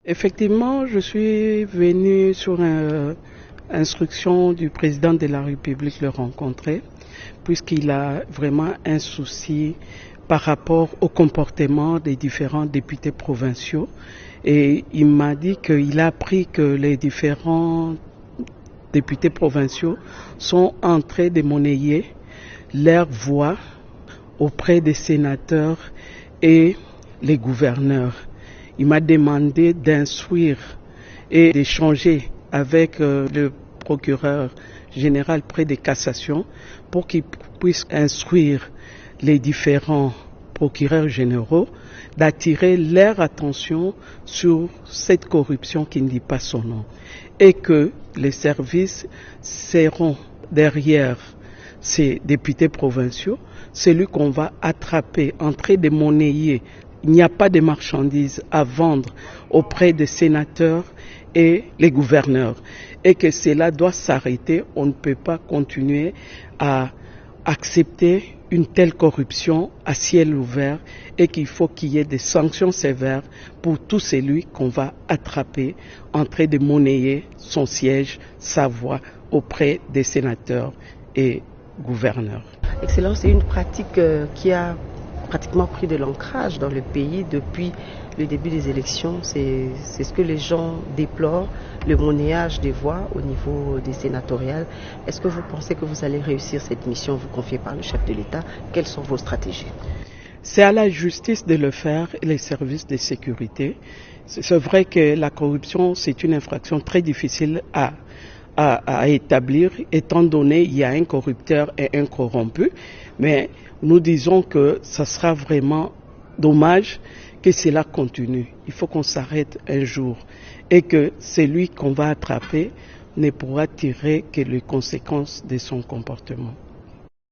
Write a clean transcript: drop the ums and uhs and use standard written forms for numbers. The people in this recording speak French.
Effectivement, je suis venu sur instruction du président de la République le rencontrer, puisqu'il a vraiment un souci par rapport au comportement des différents députés provinciaux. Et il m'a dit qu'il a appris que les différents députés provinciaux sont en train de monnayer leur voix auprès des sénateurs et les gouverneurs. Il m'a demandé d'instruire et d'échanger avec le procureur général près des cassations pour qu'il puisse instruire les différents procureurs généraux d'attirer leur attention sur cette corruption qui ne dit pas son nom et que les services seront derrière ces députés provinciaux, celui qu'on va attraper en train de monnayer. Il n'y a pas de marchandises à vendre auprès des sénateurs et les gouverneurs et que cela doit s'arrêter. On ne peut pas continuer à accepter une telle corruption à ciel ouvert et qu'il faut qu'il y ait des sanctions sévères pour tout celui qu'on va attraper en train de monnayer son siège, sa voix auprès des sénateurs et gouverneurs. Excellence, c'est une pratique qui a pratiquement pris de l'ancrage dans le pays depuis le début des élections. C'est ce que les gens déplorent, le monnayage des voix au niveau des sénatoriales. Est-ce que vous pensez que vous allez réussir cette mission vous confiée par le chef de l'État? Quelles sont vos stratégies? C'est à la justice de le faire et les services de sécurité. C'est vrai que la corruption, c'est une infraction très difficile à établir, étant donné qu'il y a un corrupteur et un corrompu. Mais nous disons que ça sera vraiment dommage que cela continue. Il faut qu'on s'arrête un jour et que celui qu'on va attraper ne pourra tirer que les conséquences de son comportement.